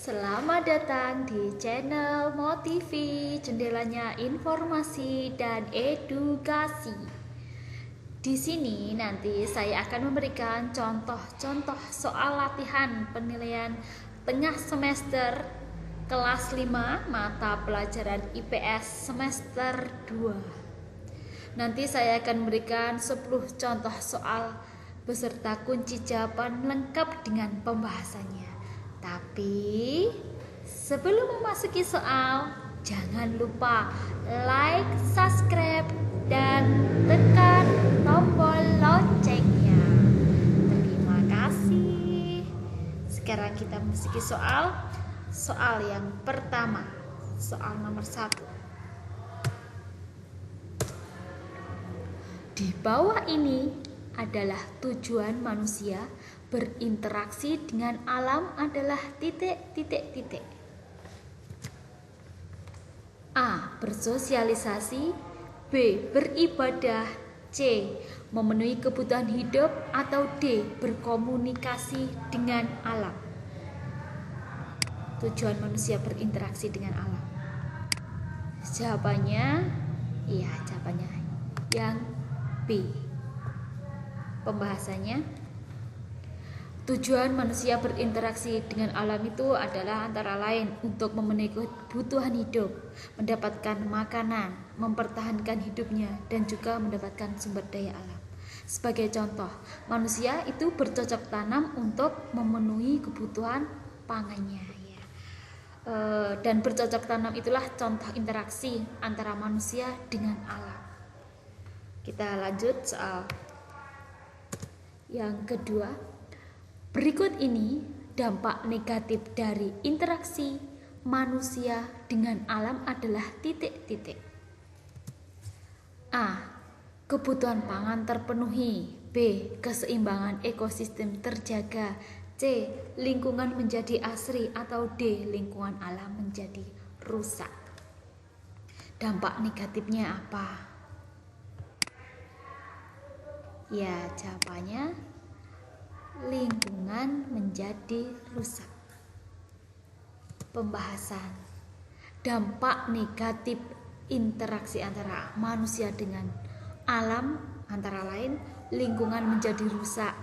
Selamat datang di channel Motivi, jendelanya informasi dan edukasi. Di sini nanti saya akan memberikan contoh-contoh soal latihan penilaian tengah semester kelas 5 mata pelajaran IPS semester 2. Nanti saya akan memberikan 10 contoh soal beserta kunci jawaban lengkap dengan pembahasannya. Tapi sebelum memasuki soal, jangan lupa like, subscribe, dan tekan tombol loncengnya. Terima kasih. Sekarang kita memasuki soal yang pertama, soal nomor 1. Di bawah ini adalah tujuan manusia berinteraksi dengan alam adalah titik. A. Bersosialisasi. B. Beribadah. C. Memenuhi kebutuhan hidup. Atau D. Berkomunikasi dengan alam. Tujuan manusia berinteraksi dengan alam. Jawabannya yang B. Pembahasannya, tujuan manusia berinteraksi dengan alam itu adalah antara lain untuk memenuhi kebutuhan hidup, mendapatkan makanan, mempertahankan hidupnya, dan juga mendapatkan sumber daya alam. Sebagai contoh, manusia itu bercocok tanam untuk memenuhi kebutuhan pangannya. Dan bercocok tanam itulah contoh interaksi antara manusia dengan alam. Kita lanjut soal yang kedua. Berikut ini dampak negatif dari interaksi manusia dengan alam adalah titik. A. Kebutuhan pangan terpenuhi. B. Keseimbangan ekosistem terjaga. C. Lingkungan menjadi asri. Atau D. Lingkungan alam menjadi rusak. Dampak negatifnya apa? Ya, jawabannya lingkungan menjadi rusak. Pembahasan dampak negatif interaksi antara manusia dengan alam antara lain lingkungan menjadi rusak,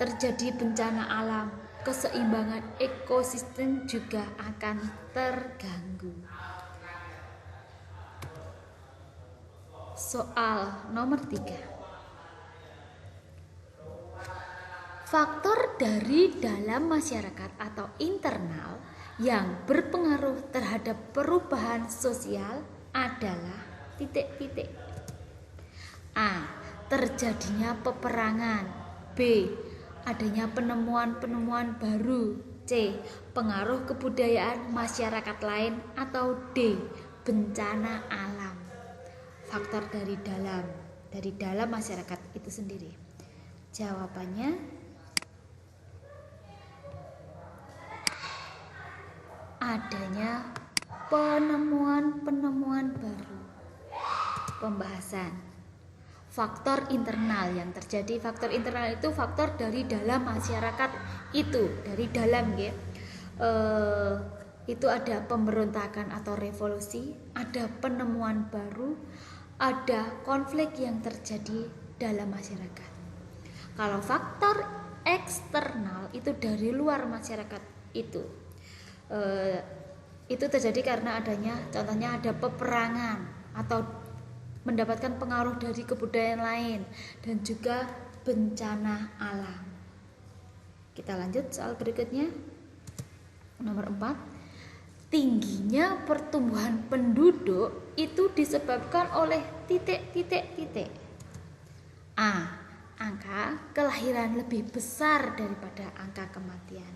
terjadi bencana alam, keseimbangan ekosistem juga akan terganggu. Soal nomor 3. Faktor dari dalam masyarakat atau internal yang berpengaruh terhadap perubahan sosial adalah titik. A. Terjadinya peperangan. B. Adanya penemuan baru. C. Pengaruh kebudayaan masyarakat lain. Atau D. Bencana alam. Faktor dari dalam masyarakat itu sendiri. Jawabannya adanya penemuan baru. Pembahasan faktor internal yang terjadi. Faktor internal itu faktor dari dalam masyarakat itu, dari dalam ya. Itu ada pemberontakan atau revolusi, ada penemuan baru, ada konflik yang terjadi dalam masyarakat. Kalau faktor eksternal itu dari luar masyarakat itu terjadi karena contohnya ada peperangan atau mendapatkan pengaruh dari kebudayaan lain dan juga bencana alam. Kita lanjut soal berikutnya. Nomor 4. Tingginya pertumbuhan penduduk itu disebabkan oleh titik. A. Angka kelahiran lebih besar daripada angka kematian.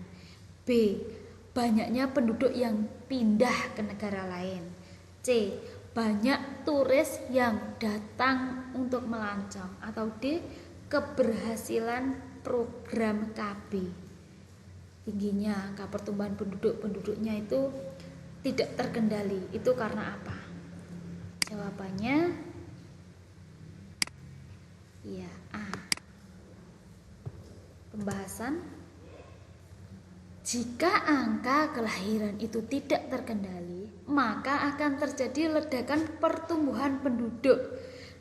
B. Banyaknya penduduk yang pindah ke negara lain. C. Banyak turis yang datang untuk melancong. Atau D. Keberhasilan program KB. Tingginya angka pertumbuhan penduduknya itu tidak terkendali. Itu karena apa? Jawabannya A. Pembahasan Jika angka kelahiran itu tidak terkendali, maka akan terjadi ledakan pertumbuhan penduduk.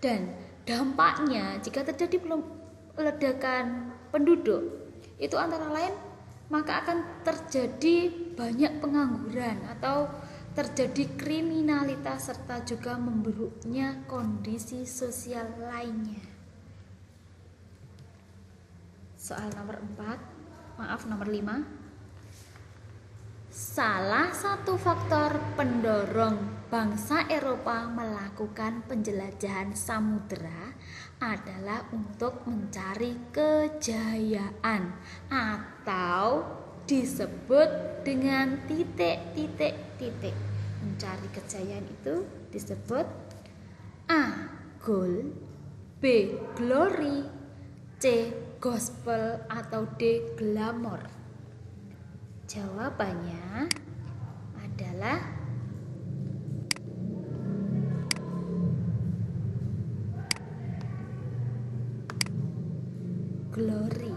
Dan dampaknya jika terjadi ledakan penduduk, itu antara lain maka akan terjadi banyak pengangguran atau terjadi kriminalitas serta juga memburuknya kondisi sosial lainnya. Soal nomor 5. Salah satu faktor pendorong bangsa Eropa melakukan penjelajahan samudera adalah untuk mencari kejayaan atau disebut dengan titik. Mencari kejayaan itu disebut A. Gold, B. Glory, C. Gospel, atau D. Glamour. Jawabannya adalah glory.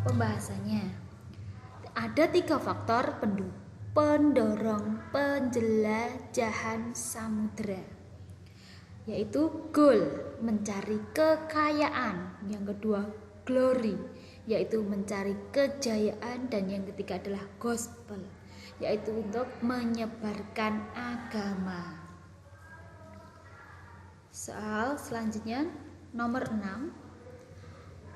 Pembahasannya, ada 3 faktor pendorong penjelajahan samudera, yaitu gold, mencari kekayaan, yang kedua glory, yaitu mencari kejayaan, dan yang ketiga adalah gospel, yaitu untuk menyebarkan agama. Soal selanjutnya nomor 6.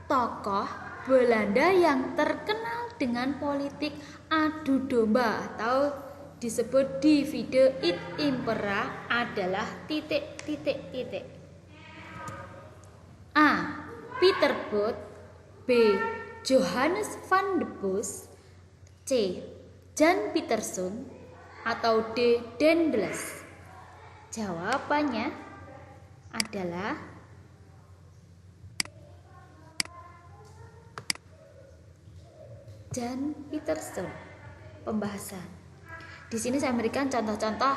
Tokoh Belanda yang terkenal dengan politik adu domba atau disebut divide et impera adalah titik. A. Peter Booth, B. Johannes van de Bos, C. Jan Pieterszoon, atau D. Daendels. Jawabannya adalah Jan Pieterszoon. Pembahasan. Di sini saya memberikan contoh-contoh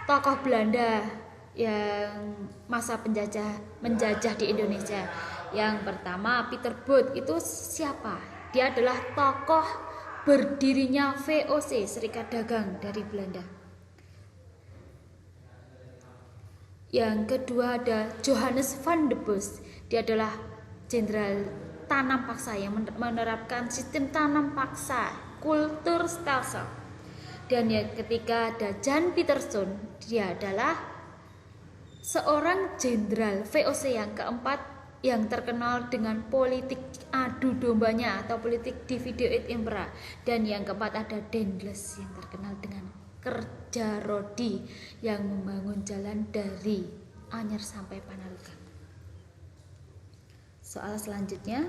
tokoh Belanda yang masa menjajah di Indonesia. Yang pertama, Peter Booth. Itu siapa? Dia adalah tokoh berdirinya VOC, Serikat Dagang dari Belanda. Yang kedua ada Johannes van de Bos. Dia adalah jenderal tanam paksa yang menerapkan sistem tanam paksa, kulturstelsel. Dan yang ketiga ada Jan Pieterszoon. Dia adalah seorang jenderal VOC yang keempat yang terkenal dengan politik adu dombanya atau politik divide et impera. Dan yang keempat ada Daendels yang terkenal dengan kerja rodi yang membangun jalan dari Anyer sampai Panalukang. Soal selanjutnya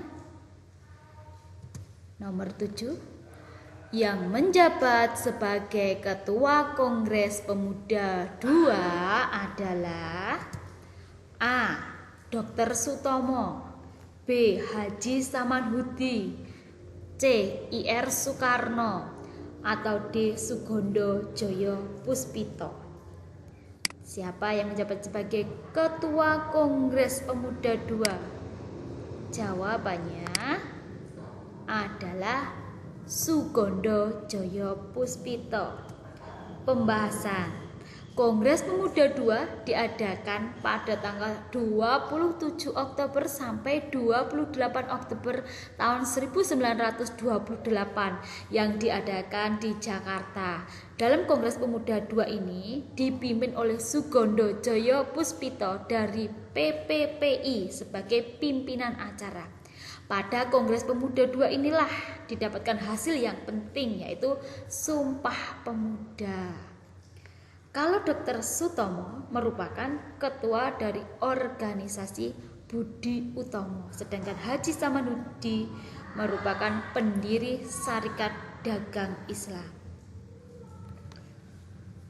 nomor 7. Yang menjabat sebagai Ketua Kongres Pemuda II adalah A. Dr. Sutomo, B. Haji Samanhudi, C. Ir Soekarno, atau D. Sugondo Joyo Puspito. Siapa yang menjabat sebagai Ketua Kongres Pemuda II? Jawabannya adalah Sugondo Joyo Puspito. Pembahasan. Kongres Pemuda II diadakan pada tanggal 27 Oktober sampai 28 Oktober tahun 1928 yang diadakan di Jakarta. Dalam Kongres Pemuda II ini dipimpin oleh Sugondo Joyo Puspito dari PPPI sebagai pimpinan acara. Pada Kongres Pemuda II inilah didapatkan hasil yang penting, yaitu Sumpah Pemuda. Kalau Dr. Sutomo merupakan ketua dari organisasi Budi Utomo, sedangkan Haji Samanhudi merupakan pendiri Serikat Dagang Islam.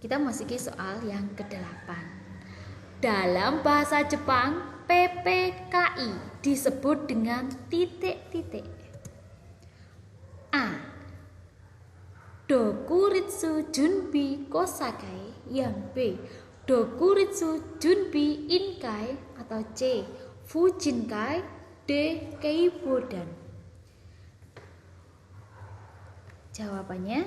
Kita memasuki soal yang ke-8. Dalam bahasa Jepang, PPKI disebut dengan titik. A. Dokuritsu Junbi Kosakai, yang B. Dokuritsu Junbi Inkai, atau C. Fujinkai, D. Keibodan. Jawabannya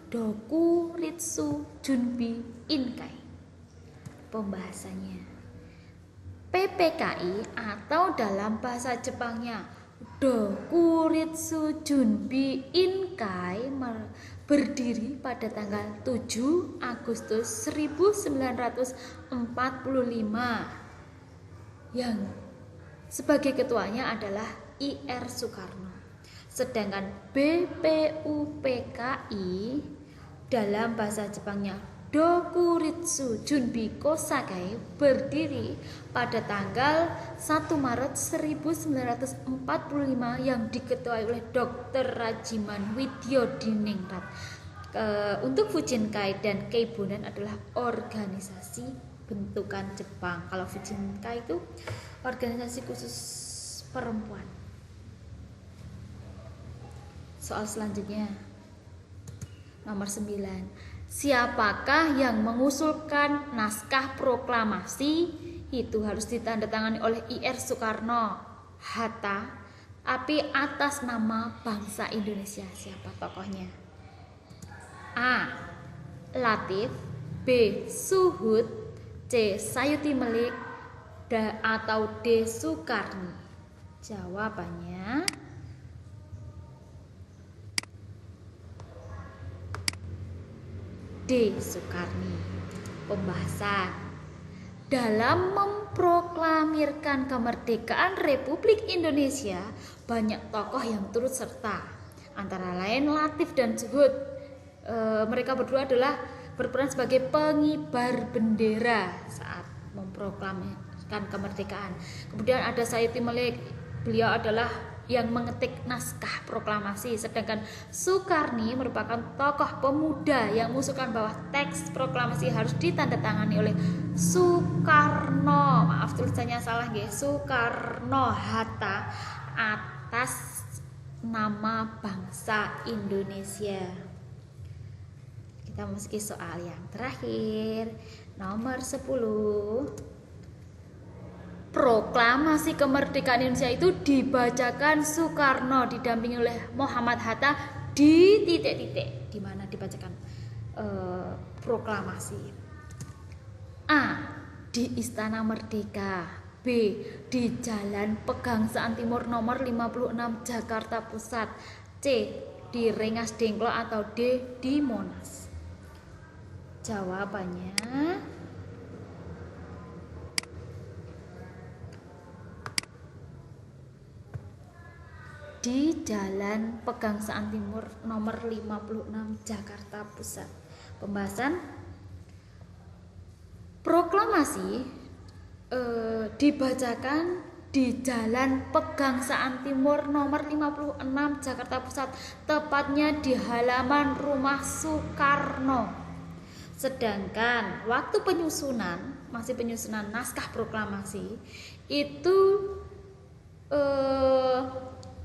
Dokuritsu Junbi Inkai. Pembahasannya, PPKI atau dalam bahasa Jepangnya Dokuritsu Junbi Inkai berdiri pada tanggal 7 Agustus 1945 yang sebagai ketuanya adalah Ir Soekarno. Sedangkan BPUPKI dalam bahasa Jepangnya Dokuritsu Junbi Kosakai berdiri pada tanggal 1 Maret 1945 yang diketuai oleh Dr. Rajiman Widyodiningrat. Untuk Fujinkai dan Keibunan adalah organisasi bentukan Jepang. Kalau Fujinkai itu organisasi khusus perempuan. Soal selanjutnya, nomor 9. Siapakah yang mengusulkan naskah proklamasi? Itu harus ditandatangani oleh Ir Soekarno Hatta, tapi atas nama bangsa Indonesia. Siapa tokohnya? A. Latif, B. Suhud, C. Sayuti Melik, atau D. Soekarni. Jawabannya D. Soekarni. Pembahasan, dalam memproklamirkan kemerdekaan Republik Indonesia, banyak tokoh yang turut serta, antara lain Latif dan Suhud. Mereka berdua adalah berperan sebagai pengibar bendera saat memproklamirkan kemerdekaan. Kemudian ada Sayuti Melik, beliau adalah yang mengetik naskah proklamasi, sedangkan Soekarni merupakan tokoh pemuda yang mengusulkan bahwa teks proklamasi harus ditandatangani oleh Soekarno, maaf tulisannya salah nggih, Soekarno Hatta atas nama bangsa Indonesia. Kita memasuki soal yang terakhir, nomor 10. Proklamasi kemerdekaan Indonesia itu dibacakan Soekarno didampingi oleh Muhammad Hatta di titik-titik di mana dibacakan proklamasi. A. Di Istana Merdeka, B. Di Jalan Pegangsaan Timur nomor 56 Jakarta Pusat, C. Di Rengas Dengklok, atau D. Di Monas. Jawabannya di Jalan Pegangsaan Timur nomor 56 Jakarta Pusat. Pembahasan, proklamasi dibacakan di Jalan Pegangsaan Timur nomor 56 Jakarta Pusat, tepatnya di halaman rumah Soekarno. Sedangkan waktu penyusunan naskah proklamasi itu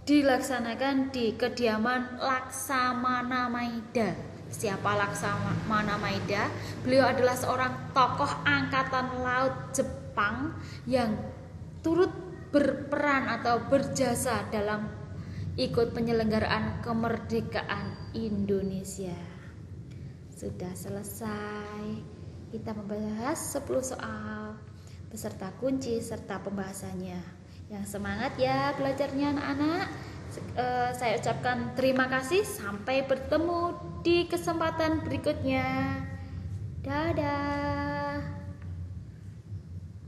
dilaksanakan di kediaman Laksamana Maida. Siapa Laksamana Maida? Beliau adalah seorang tokoh angkatan laut Jepang yang turut berperan atau berjasa dalam ikut penyelenggaraan kemerdekaan Indonesia. Sudah selesai. Kita membahas 10 soal beserta kunci serta pembahasannya. Yang semangat ya belajarnya anak-anak. Saya ucapkan terima kasih. Sampai bertemu di kesempatan berikutnya.